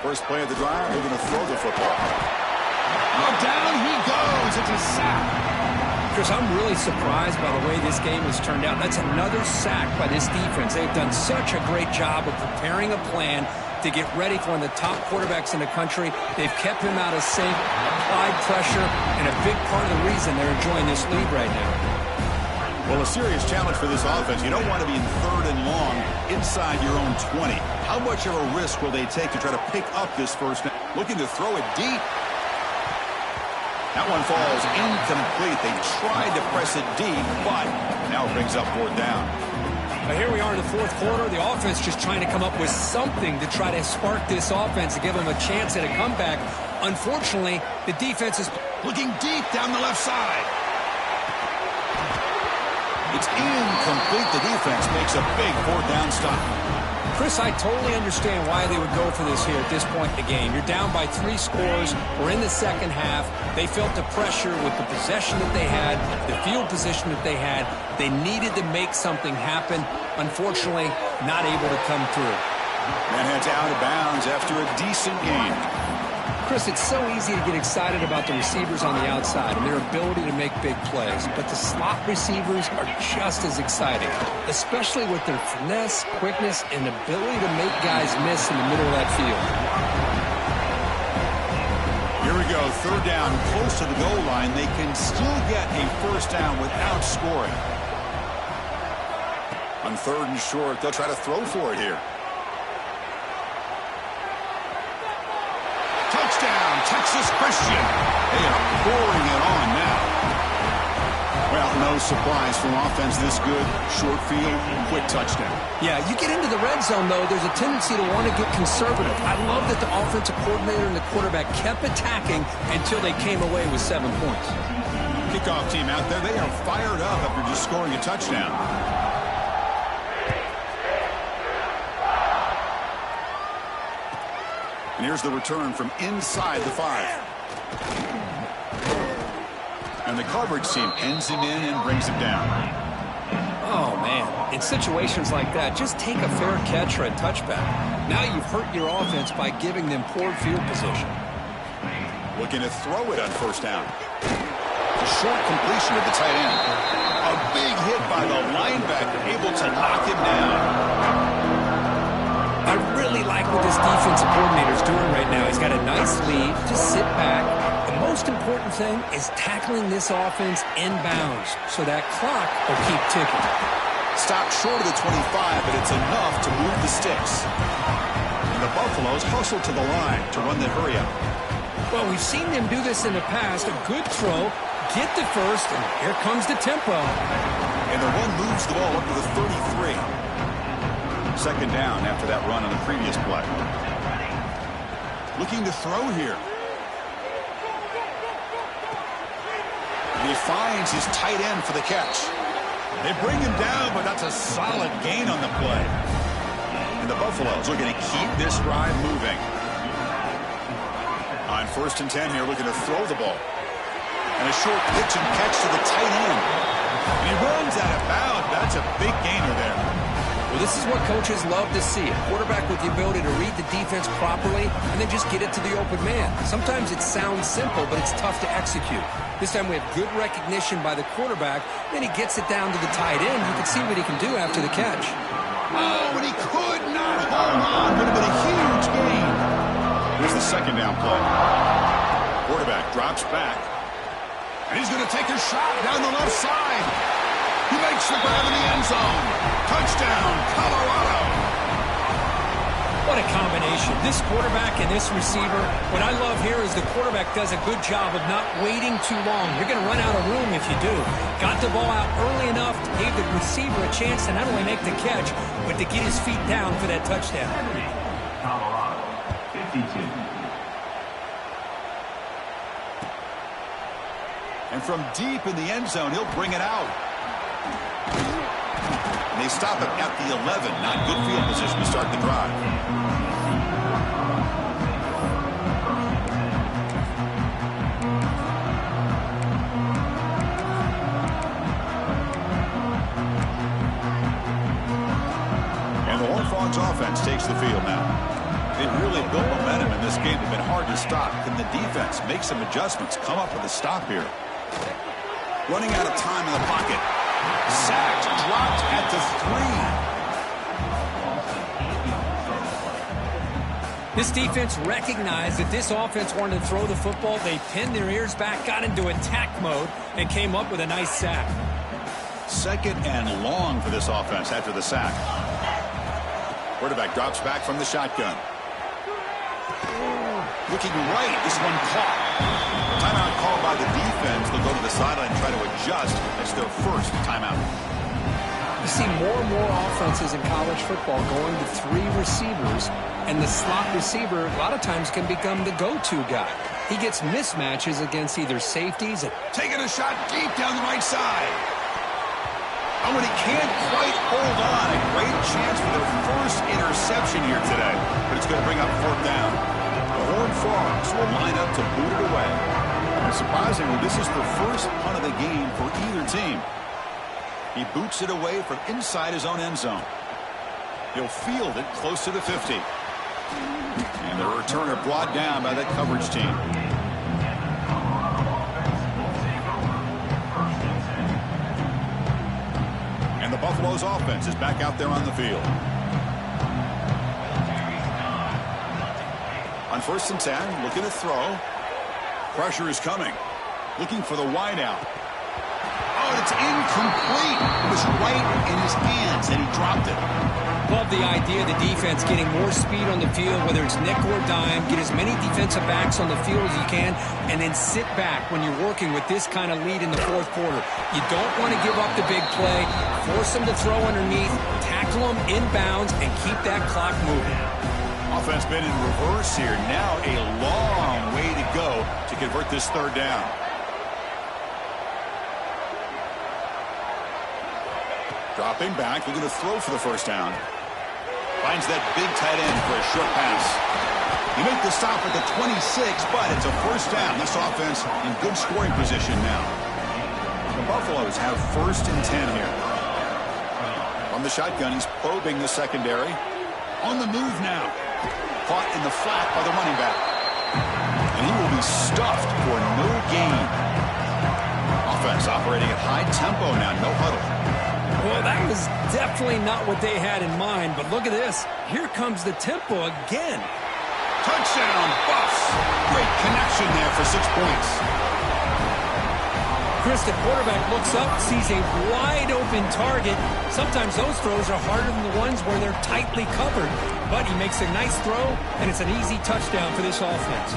First play of the drive, they're going to throw the football. Oh, down he goes. It's a sack. Chris, I'm really surprised by the way this game has turned out. That's another sack by this defense. They've done such a great job of preparing a plan to get ready for one of the top quarterbacks in the country. They've kept him out of sync, applied pressure, and a big part of the reason they're enjoying this lead right now. Well, a serious challenge for this offense. You don't want to be in 3rd and long inside your own 20. How much of a risk will they take to try to pick up this first down? Looking to throw it deep. That one falls incomplete. They tried to press it deep, but now it brings up 4th down. But here we are in the 4th quarter. The offense just trying to come up with something to try to spark this offense and give them a chance at a comeback. Unfortunately, the defense is looking deep down the left side. It's incomplete. The defense makes a big 4th down stop. Chris, I totally understand why they would go for this here at this point in the game. You're down by 3 scores. We're in the second half. They felt the pressure with the possession that they had, the field position that they had. They needed to make something happen. Unfortunately, not able to come through. That heads out of bounds after a decent game. Chris, it's so easy to get excited about the receivers on the outside and their ability to make big plays, but the slot receivers are just as exciting, especially with their finesse, quickness, and ability to make guys miss in the middle of that field. Here we go, 3rd down, close to the goal line. They can still get a 1st down without scoring. On 3rd and short, they'll try to throw for it here. Touchdown, Texas Christian. They are pouring it on now. Well, no surprise from offense this good. Short field, quick touchdown. Yeah, you get into the red zone, though, there's a tendency to want to get conservative. I love that the offensive coordinator and the quarterback kept attacking until they came away with 7 points. Kickoff team out there, they are fired up after just scoring a touchdown. And here's the return from inside the 5. And the coverage team pins him in and brings him down. Oh, man. In situations like that, just take a fair catch or a touchback. Now you've hurt your offense by giving them poor field position. Looking to throw it on 1st down. A short completion to the tight end. A big hit by the linebacker, able to knock him down. I really like what this defensive coordinator is doing right now. He's got a nice lead. Just sit back. The most important thing is tackling this offense inbounds so that clock will keep ticking. Stopped short of the 25, but it's enough to move the sticks. And the Buffaloes hustle to the line to run the hurry-up. Well, we've seen them do this in the past. A good throw, get the first, and here comes the tempo. And the run moves the ball up to the 33. 2nd down after that run on the previous play. Looking to throw here. And he finds his tight end for the catch. They bring him down, but that's a solid gain on the play. And the Buffaloes looking to keep this drive moving. On 1st and 10 here, looking to throw the ball. And a short pitch and catch to the tight end. And he runs out of bounds. That's a big gainer there. Well, this is what coaches love to see. A quarterback with the ability to read the defense properly and then just get it to the open man. Sometimes it sounds simple, but it's tough to execute. This time we have good recognition by the quarterback. Then he gets it down to the tight end. You can see what he can do after the catch. Oh, and he could not hold on. Would have been a huge gain. Here's the 2nd down play. Quarterback drops back. And he's going to take a shot down the left side. He makes the grab in the end zone. Touchdown, Colorado. What a combination. This quarterback and this receiver. What I love here is the quarterback does a good job of not waiting too long. You're going to run out of room if you do. Got the ball out early enough, gave the receiver a chance to not only make the catch, but to get his feet down for that touchdown. Colorado, 52. And from deep in the end zone, he'll bring it out. And they stop it at the 11. Not good field position to start the drive. And the Horned Frogs offense takes the field now. They've really built momentum in this game have been hard to stop. Can the defense make some adjustments, come up with a stop here? Running out of time in the pocket. Sacked, dropped at the 3. This defense recognized that this offense wanted to throw the football. They pinned their ears back, got into attack mode, and came up with a nice sack. 2nd and long for this offense after the sack. Quarterback drops back from the shotgun. Looking right, this one caught. Timeout called by the defense. They'll go to the sideline and try to adjust. That's their first timeout. You see more and more offenses in college football going to 3 receivers, and the slot receiver a lot of times can become the go-to guy. He gets mismatches against either safeties. Taking a shot deep down the right side. Oh, and he can't quite hold on. A great chance for their first interception here today, but it's going to bring up 4th down. The Horned Frogs will line up to boot it away. And surprisingly, this is the first punt of the game for either team. He boots it away from inside his own end zone. He'll field it close to the 50. And the returner brought down by that coverage team. And the Buffalo's offense is back out there on the field. On 1st and 10, looking to throw. Pressure is coming. Looking for the wide out. Oh, and it's incomplete. It was right in his hands, and he dropped it. Love the idea of the defense getting more speed on the field, whether it's nickel or dime. Get as many defensive backs on the field as you can, and then sit back when you're working with this kind of lead in the 4th quarter. You don't want to give up the big play. Force them to throw underneath, tackle them inbounds, and keep that clock moving. Offense been in reverse here. Now a long way to go to convert this 3rd down. Dropping back, looking to throw for the 1st down. Finds that big tight end for a short pass. He made the stop at the 26, but it's a 1st down. This offense in good scoring position now. The Buffaloes have 1st and 10 here. From the shotgun, he's probing the secondary. On the move now. Caught in the flat by the running back. And he will be stuffed for no gain. Offense operating at high tempo now, no huddle. Well, that was definitely not what they had in mind, but look at this. Here comes the tempo again. Touchdown, Buffs. Great connection there for 6 points. Chris, the quarterback looks up, sees a wide-open target. Sometimes those throws are harder than the ones where they're tightly covered. But he makes a nice throw, and it's an easy touchdown for this offense.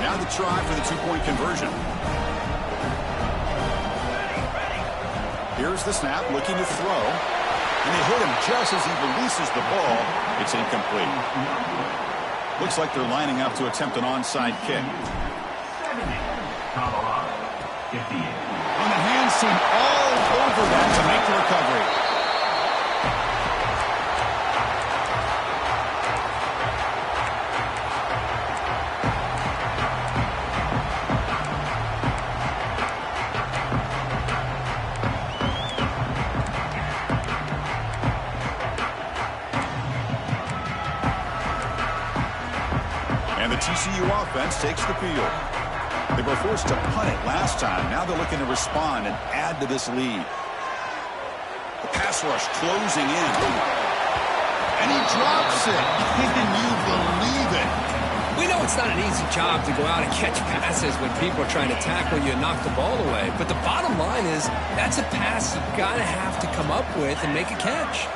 Now the try for the 2-point conversion. Here's the snap, looking to throw. And they hit him just as he releases the ball. It's incomplete. Looks like they're lining up to attempt an onside kick. And the hands seem all over that to make the recovery. And the TCU offense takes the field. They were forced to punt it last time. Now they're looking to respond and add to this lead. The pass rush closing in. And he drops it. Can you believe it? We know it's not an easy job to go out and catch passes when people are trying to tackle you and knock the ball away. But the bottom line is that's a pass you got to have to come up with and make a catch.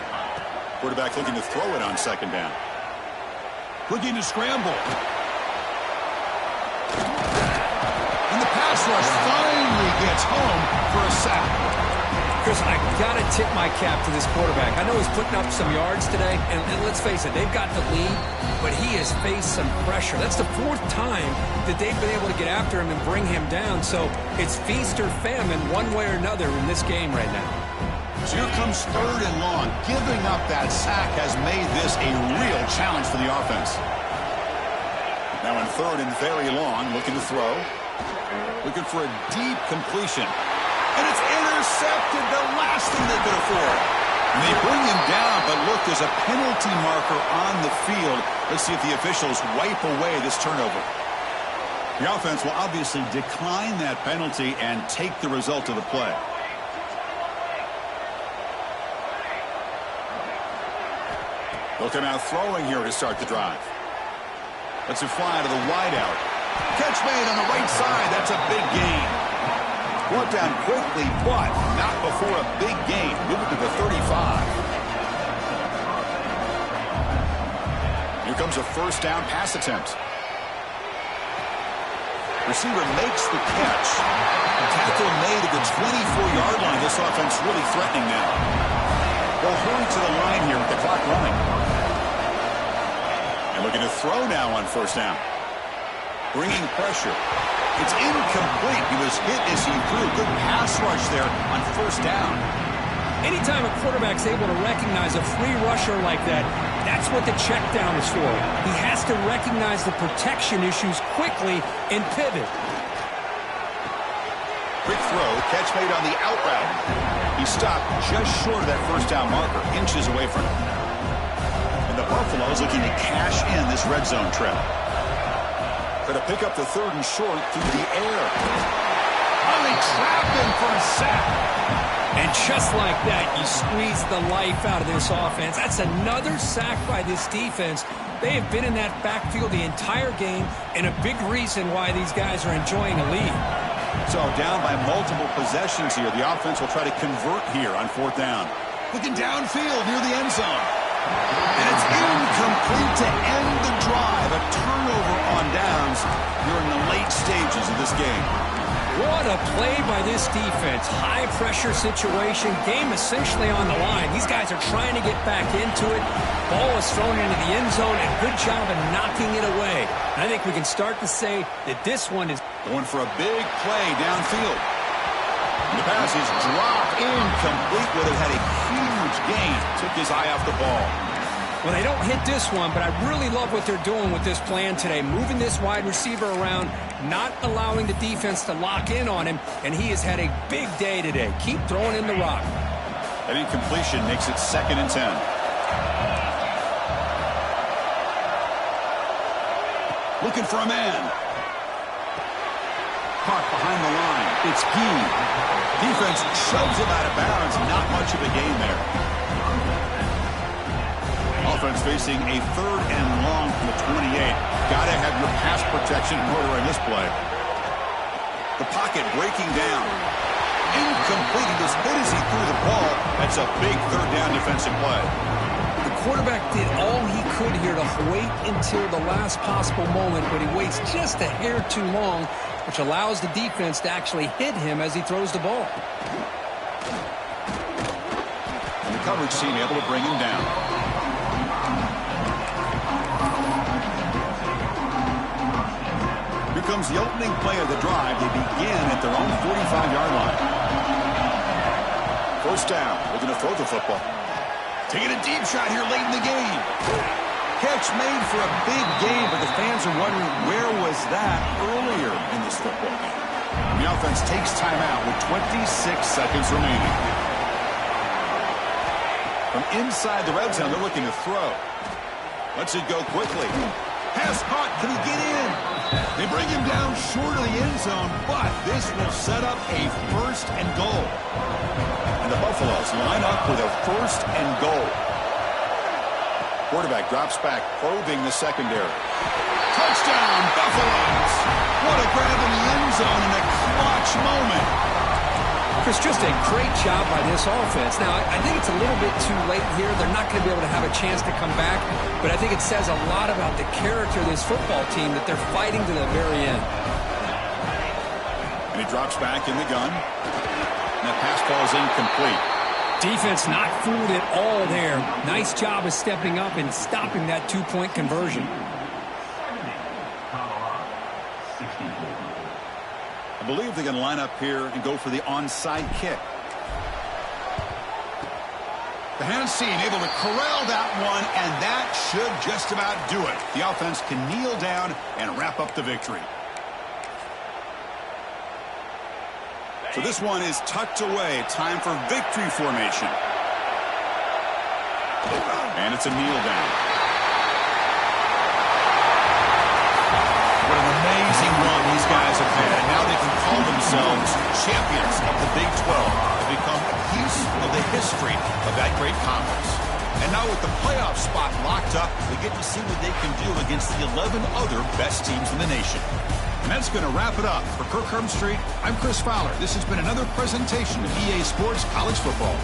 Quarterback looking to throw it on 2nd down. Looking to scramble. And the pass rush finally gets home for a sack. Chris, I got to tip my cap to this quarterback. I know he's putting up some yards today, and let's face it, they've got the lead, but he has faced some pressure. That's the 4th time that they've been able to get after him and bring him down, so it's feast or famine one way or another in this game right now. So here comes 3rd and long. Giving up that sack has made this a real challenge for the offense. Now in 3rd and very long, looking to throw. Looking for a deep completion. And it's intercepted, the last thing they could afford. And they bring him down, but look, there's a penalty marker on the field. Let's see if the officials wipe away this turnover. The offense will obviously decline that penalty and take the result of the play. They'll come out throwing here to start the drive. Let's it fly to the wideout. Catch made on the right side. That's a big gain. Brought down quickly, but not before a big gain. Moving to the 35. Here comes a first down pass attempt. Receiver makes the catch. Tackle made at the 24-yard line. This offense really threatening now. They'll hurry to the line here with the clock running. And looking to throw now on first down. Bringing pressure. It's incomplete. He was hit as he threw. Good pass rush there on first down. Anytime a quarterback's able to recognize a free rusher like that, that's what the check down is for. He has to recognize the protection issues quickly and pivot. Quick throw, catch made on the out route. He stopped just short of that first down marker, inches away from it. And the Buffaloes looking to cash in this red zone trip. Going to pick up the third and short through the air. Oh, they trapped him for a sack. And just like that, you squeeze the life out of this offense. That's another sack by this defense. They have been in that backfield the entire game, and a big reason why these guys are enjoying a lead. So down by multiple possessions here. The offense will try to convert here on fourth down. Looking downfield near the end zone. And it's incomplete to end the drive. A turnover on downs here in the late stages of this game. What a play by this defense. High-pressure situation. Game essentially on the line. These guys are trying to get back into it. Ball is thrown into the end zone, and good job of knocking it away. I think we can start to say that this one is going for a big play downfield. The pass is dropped incomplete. Would have had a huge gain. Took his eye off the ball. Well, they don't hit this one, but I really love what they're doing with this plan today. Moving this wide receiver around, not allowing the defense to lock in on him, and he has had a big day today. Keep throwing him the rock. That incompletion makes it 2nd and 10. Looking for a man. Caught behind the line. It's Gee. Defense shoves him out of bounds. Not much of a gain there. Offense facing a 3rd and long from the 28. Got to have your pass protection in order in this play. The pocket breaking down. Incomplete. He was hit as he threw the ball. That's a big 3rd down defensive play. The quarterback did all he could here to wait until the last possible moment, but he waits just a hair too long, which allows the defense to actually hit him as he throws the ball. And the coverage team able to bring him down. Here comes the opening play of the drive. They begin at their own 45-yard line. First down. Looking to throw the football. Taking a deep shot here late in the game. Catch made for a big game, but the fans are wondering where was that earlier in this football game. The offense takes timeout with 26 seconds remaining. From inside the red zone, they're looking to throw. Lets it go quickly. Pass caught. Can he get in? They bring him down short of the end zone, but this will set up a 1st and goal. And the Buffaloes line up with a 1st and goal. Quarterback drops back, probing the secondary. Touchdown, Buffaloes! What a grab in the end zone in a clutch moment. Chris, just a great job by this offense. Now, I think it's a little bit too late here. They're not going to be able to have a chance to come back, but I think it says a lot about the character of this football team that they're fighting to the very end. And he drops back in the gun. And that pass ball is incomplete. Defense not fooled at all there. Nice job of stepping up and stopping that 2-point conversion. I believe they're going to line up here and go for the onside kick. The hands team able to corral that one, and that should just about do it. The offense can kneel down and wrap up the victory. So this one is tucked away. Time for victory formation. And it's a kneel down. What an amazing run these guys have had. Now they can call themselves champions of the Big 12. They've become a piece of the history of that great conference. And now with the playoff spot locked up, we get to see what they can do against the 11 other best teams in the nation. And that's going to wrap it up. For Kirk Herbstreit, I'm Chris Fowler. This has been another presentation of EA Sports College Football.